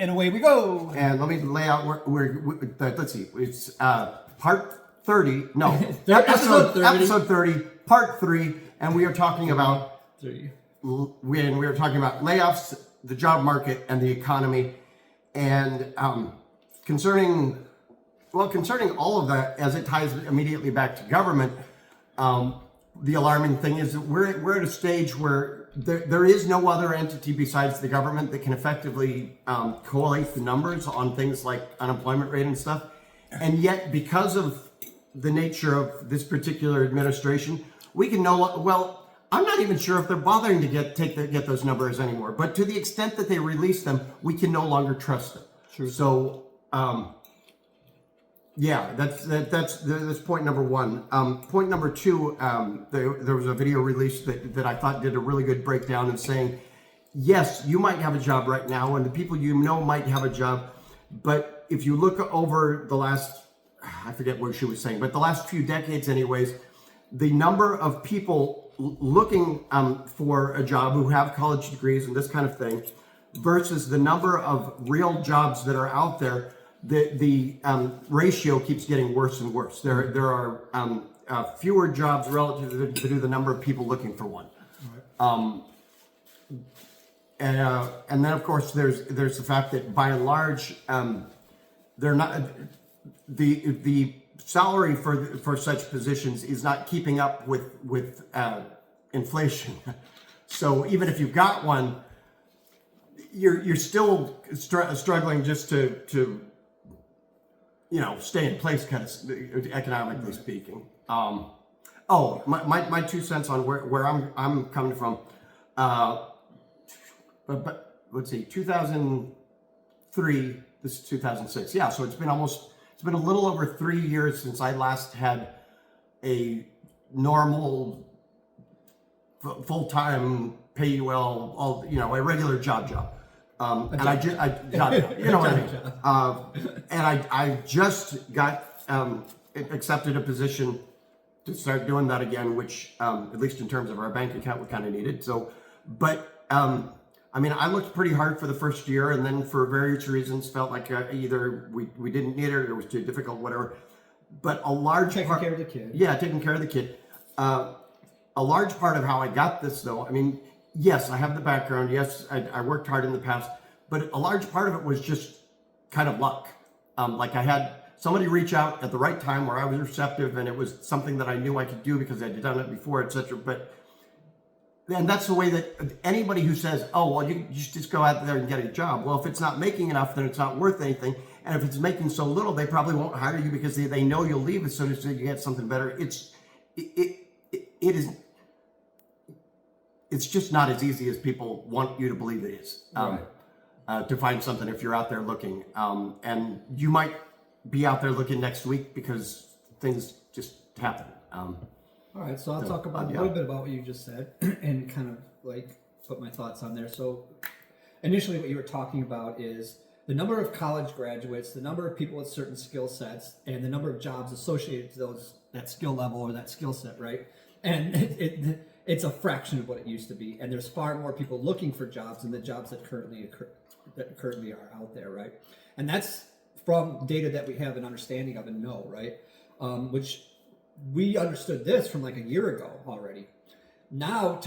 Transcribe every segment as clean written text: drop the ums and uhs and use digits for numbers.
And away we go. And let me lay out let's see, it's part 30, no, Episode 30. episode 30, part 3, and we are talking about 30. when we were talking about layoffs, the job market, and the economy, and concerning all of that, as it ties immediately back to government, the alarming thing is that we're at a stage where there is no other entity besides the government that can effectively collate the numbers on things like unemployment rate and stuff. And yet, because of the nature of this particular administration, we can well, I'm not even sure if they're bothering to get those numbers anymore. But to the extent that they release them, we can no longer trust them. True. So, yeah, that's point number one. Point number two, there was a video release that I thought did a really good breakdown of saying, yes, you might have a job right now, and the people you know might have a job, but if you look over the last, I forget what she was saying, but the last few decades anyways, the number of people looking for a job who have college degrees and this kind of thing versus the number of real jobs that are out there, the ratio keeps getting worse and worse. There are fewer jobs relative to the number of people looking for one. And then of course there's the fact that by and large they're not the salary for such positions is not keeping up with inflation. So even if you've got one, you're still struggling just to stay in place, kind of economically speaking. My 2 cents on where I'm coming from. But let's see, 2003. This is 2006. Yeah, so it's been a little over 3 years since I last had a normal, full-time, pay well, a regular job. And I you know what I mean. And I just got accepted a position to start doing that again, which at least in terms of our bank account, we kind of needed. So, but I looked pretty hard for the first year, and then for various reasons felt like either we didn't need it or it was too difficult, whatever. But a large taking care of the kid. Yeah, taking care of the kid. A large part of how I got this, though, yes, I have the background. Yes, I worked hard in the past, but a large part of it was just kind of luck. Like I had somebody reach out at the right time where I was receptive, and it was something that I knew I could do because I'd done it before, etc. And that's the way that anybody who says, oh, well, you just go out there and get a job. Well, if it's not making enough, then it's not worth anything. And if it's making so little, they probably won't hire you because they know you'll leave as soon as you get something better. It's just not as easy as people want you to believe it is to find something if you're out there looking. And you might be out there looking next week because things just happen. All right, so I'll talk about a little bit about what you just said and kind of like put my thoughts on there. So initially what you were talking about is the number of college graduates, the number of people with certain skill sets, and the number of jobs associated to that skill level or that skill set, right? And it's a fraction of what it used to be. And there's far more people looking for jobs than the jobs that currently are out there, right? And that's from data that we have an understanding of and know, right? Which we understood this from like a year ago already. Now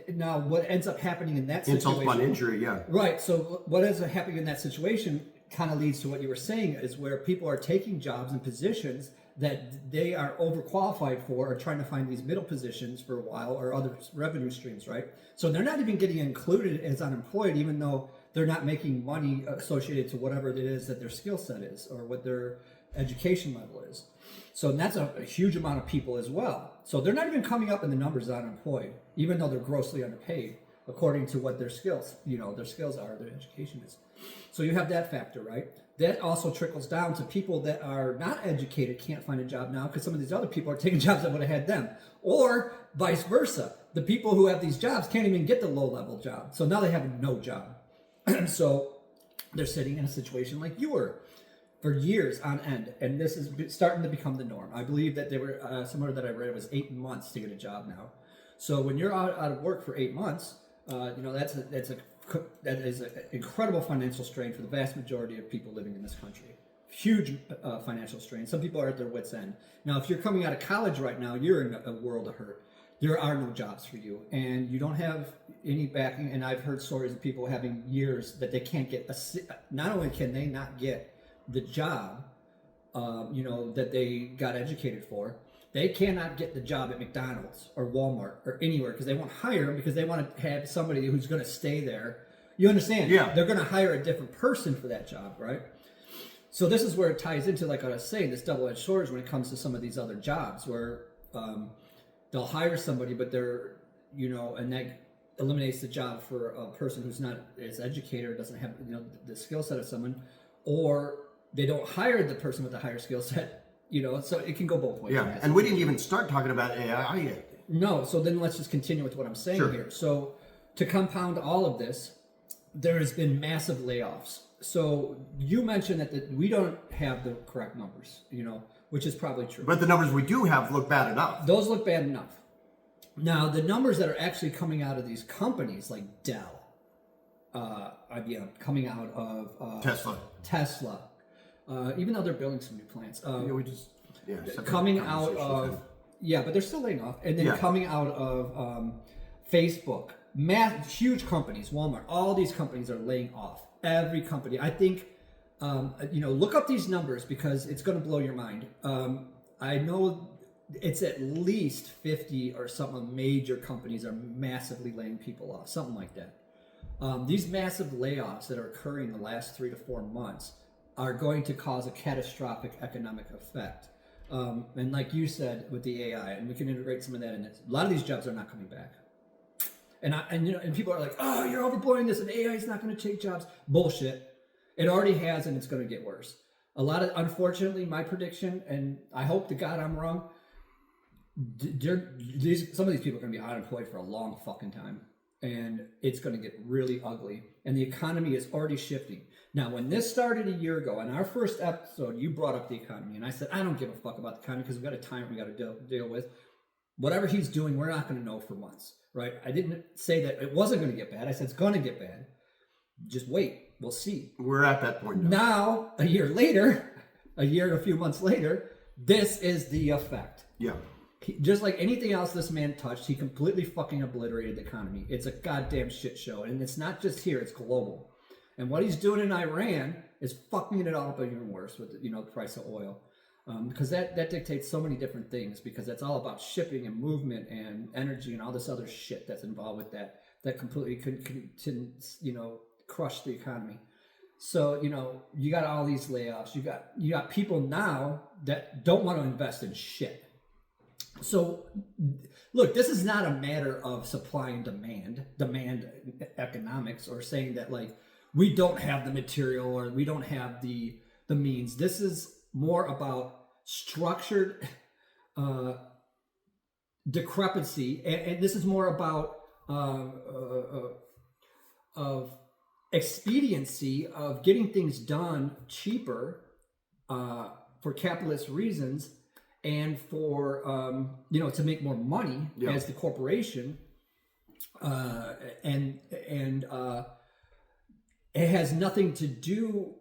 now what ends up happening in that situation? Insult upon injury, yeah. Right. So what ends up happening in that situation kind of leads to what you were saying is where people are taking jobs and positions that they are overqualified for, or trying to find these middle positions for a while or other revenue streams, right? So they're not even getting included as unemployed, even though they're not making money associated to whatever it is that their skill set is or what their education level is. So that's a huge amount of people as well. So they're not even coming up in the numbers of unemployed, even though they're grossly underpaid, according to what their skills, their skills are, their education is. So you have that factor, right? That also trickles down to people that are not educated, can't find a job now because some of these other people are taking jobs that would have had them. Or vice versa. The people who have these jobs can't even get the low-level job. So now they have no job. So they're sitting in a situation like you were for years on end. And this is starting to become the norm. I believe that there were, somewhere that I read, it was 8 months to get a job now. So when you're out of work for 8 months, that's a that is an incredible financial strain for the vast majority of people living in this country. Huge financial strain. Some people are at their wits' end. Now, if you're coming out of college right now, you're in a world of hurt. There are no jobs for you, and you don't have any backing. And I've heard stories of people having years that they can't get not only can they not get the job, that they got educated for, they cannot get the job at McDonald's or Walmart or anywhere because they won't hire them because they want to have somebody who's going to stay there. You understand? Yeah. They're going to hire a different person for that job, right? So this is where it ties into, like I was saying, this double-edged sword when it comes to some of these other jobs where they'll hire somebody, but they're, and that eliminates the job for a person who's not as educated or doesn't have, the skill set of someone, or they don't hire the person with the higher skill set, so it can go both ways. Yeah, and we didn't even start talking about AI yet. No, so then let's just continue with what I'm saying here. So to compound all of this, there has been massive layoffs. So you mentioned that we don't have the correct numbers, which is probably true. But the numbers we do have look bad enough. Those look bad enough. Now, the numbers that are actually coming out of these companies like Dell, IBM, coming out of Tesla, even though they're building some new plants, coming out of, but they're still laying off, and then coming out of Facebook, huge companies, Walmart, all these companies are laying off. Every company. I think, look up these numbers because it's going to blow your mind. I know it's at least 50 or something major companies are massively laying people off, something like that. These massive layoffs that are occurring in the last 3 to 4 months are going to cause a catastrophic economic effect. And like you said with the AI, and we can integrate some of that in it, a lot of these jobs are not coming back. And people are like, oh, you're overblowing this, and AI is not going to take jobs. Bullshit. It already has, and it's going to get worse. Unfortunately, my prediction, and I hope to God I'm wrong, some of these people are going to be unemployed for a long fucking time, and it's going to get really ugly. And the economy is already shifting. Now, when this started a year ago, in our first episode, you brought up the economy, and I said, I don't give a fuck about the economy because we've got a time we got to deal with. Whatever he's doing, we're not going to know for months, right? I didn't say that it wasn't going to get bad. I said it's going to get bad. Just wait. We'll see. We're at that point now. Now, a year and a few months later, this is the effect. Yeah. Just like anything else this man touched, he completely fucking obliterated the economy. It's a goddamn shit show. And it's not just here, it's global. And what he's doing in Iran is fucking it all up even worse with the price of oil. Because that dictates so many different things, because that's all about shipping and movement and energy and all this other shit that's involved with that completely could crush the economy. So, you got all these layoffs. You got people now that don't want to invest in shit. So, look, this is not a matter of supply and demand economics, or saying that like we don't have the material or we don't have the means. This is more about structured discrepancy, and this is more about of expediency of getting things done cheaper for capitalist reasons, and for to make more money as the corporation, and it has nothing to do.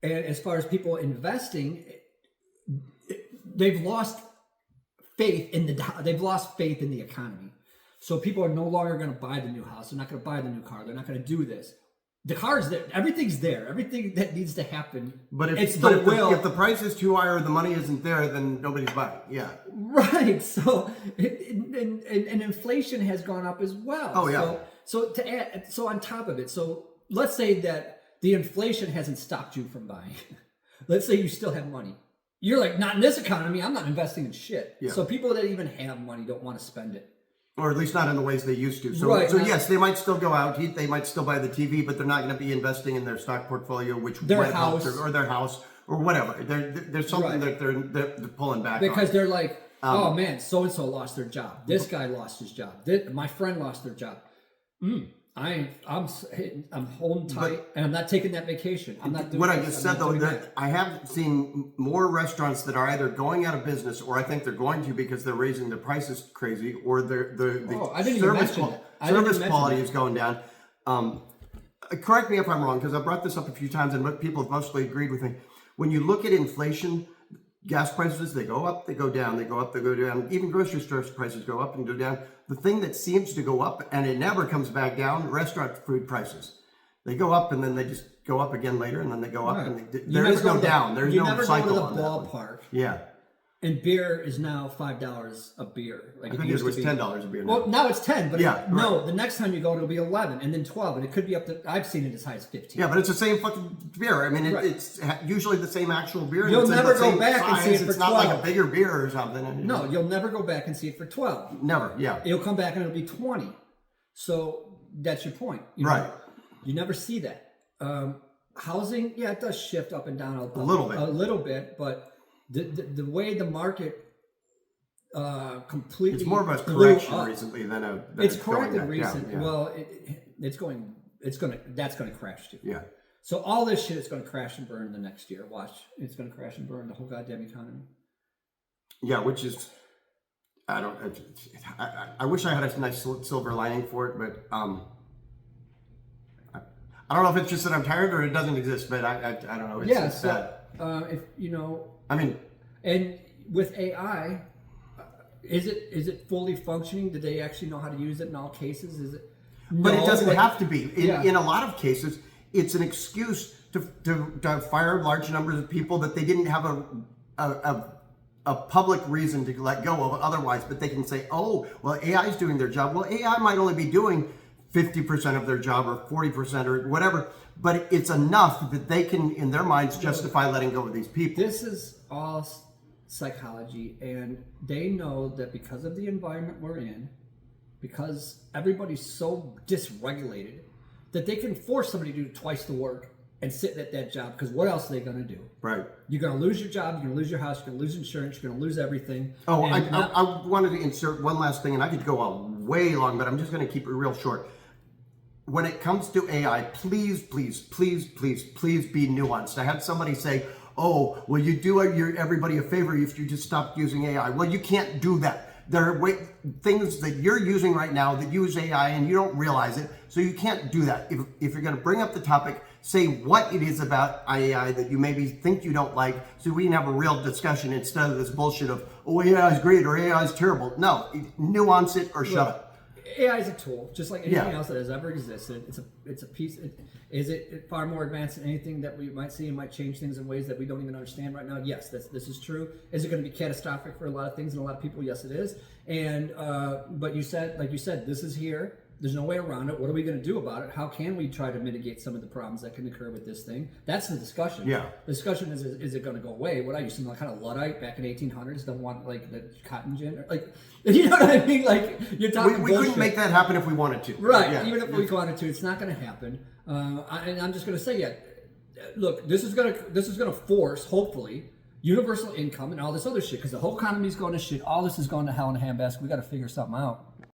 And as far as people investing, they've lost faith in the economy. So people are no longer going to buy the new house. They're not going to buy the new car. They're not going to do this. The car's there. Everything's there. Everything that needs to happen. But if the price is too high or the money isn't there, then nobody's buying. Yeah. Right. So and inflation has gone up as well. Oh yeah. So on top of it, so let's say that the inflation hasn't stopped you from buying. Let's say you still have money. You're like, not in this economy. I'm not investing in shit. Yeah. So people that even have money don't want to spend it. Or at least not in the ways they used to. So, right. So yes, they might still go out, they might still buy the TV, but they're not going to be investing in their stock portfolio, which their house or their house or whatever. There's something that they're pulling back because on. they're like, oh man, so and so lost their job. This guy lost his job. My friend lost their job. I'm holding tight, and I'm not taking that vacation. I'm not doing what I just said though. I have seen more restaurants that are either going out of business, or I think they're going to because they're raising their prices crazy, or the service quality is going down. correct me if I'm wrong, because I brought this up a few times and people have mostly agreed with me. When you look at inflation, gas prices, they go up, they go down, they go up, they go down. Even grocery store prices go up and go down. The thing that seems to go up and it never comes back down, restaurant food prices. They go up and then they just go up again later, and then they go up, Right. and there is no down. There's no cycle go on to the that one. ballpark. Yeah. And beer is now $5 a beer. Like I think it was $10 a beer now. Well, now it's 10, but Yeah, no, the next time you go, it'll be 11, and then 12, and it could be up to. I've seen it as high as 15. Yeah, but it's the same fucking beer. I mean, Right. it's usually the same actual beer. You'll It's in never the go same back and see size. it for It's not like 12. a bigger beer or something. No, you'll never go back and see it for 12. Never. Yeah. It'll come back and it'll be 20. So that's your point. You know? Right. You never see that. Housing, yeah, it does shift up and down a little bit, but the way the market completely It's more of a blew correction up. recently than a. Than It's it's going corrected back recent. down, yeah. Well, that's going to crash too. Yeah. So all this shit is going to crash and burn the next year. Watch, it's going to crash and burn the whole goddamn economy. Yeah, which is, I don't. I wish I had a nice silver lining for it, but I don't know if it's just that I'm tired or it doesn't exist. But I don't know. It's sad. If you know, I mean, and with AI, is it fully functioning? Do they actually know how to use it in all cases? Is it? but No, it doesn't but- have to be. Yeah. In a lot of cases, it's an excuse to fire large numbers of people that they didn't have a public reason to let go of otherwise, but they can say, oh, well, AI is doing their job. Well, AI might only be doing 50% of their job or 40% or whatever, but it's enough that they can, in their minds, justify letting go of these people. This is all psychology, and they know that because of the environment we're in, because everybody's so dysregulated, that they can force somebody to do twice the work and sit at that job, because what else are they going to do? Right. You're going to lose your job, you're going to lose your house, you're going to lose insurance, you're going to lose everything. Oh, And I wanted to insert one last thing, and I could go on way long, but I'm just going to keep it real short. When it comes to AI, please, please, please, please, please be nuanced. I had somebody say, oh, well, you do everybody a favor if you just stop using AI. Well, you can't do that. There are things that you're using right now that use AI and you don't realize it, so you can't do that. If you're going to bring up the topic, say what it is about AI that you maybe think you don't like, so we can have a real discussion instead of this bullshit of, oh, AI is great or AI is terrible. No, nuance it or shut up. AI is a tool, just like anything Yeah. else that has ever existed. It's a piece. Is it far more advanced than anything that we might see and might change things in ways that we don't even understand right now? Yes, this is true. Is it going to be catastrophic for a lot of things and a lot of people? Yes, it is. And but you said, this is here. There's no way around it. What are we going to do about it? How can we try to mitigate some of the problems that can occur with this thing? That's the discussion. Yeah. The discussion is it going to go away? What are you, some kind of Luddite back in 1800s? Don't want like the cotton gin? Like, you know what I mean? Like, you're talking We bullshit. couldn't make that happen if we wanted to. Right. Yeah. Even if we wanted to, it's not going to happen. And I'm just going to say, look, this is going to force, hopefully, universal income and all this other shit, because the whole economy is going to shit. All this is going to hell in a handbasket. We got to figure something out.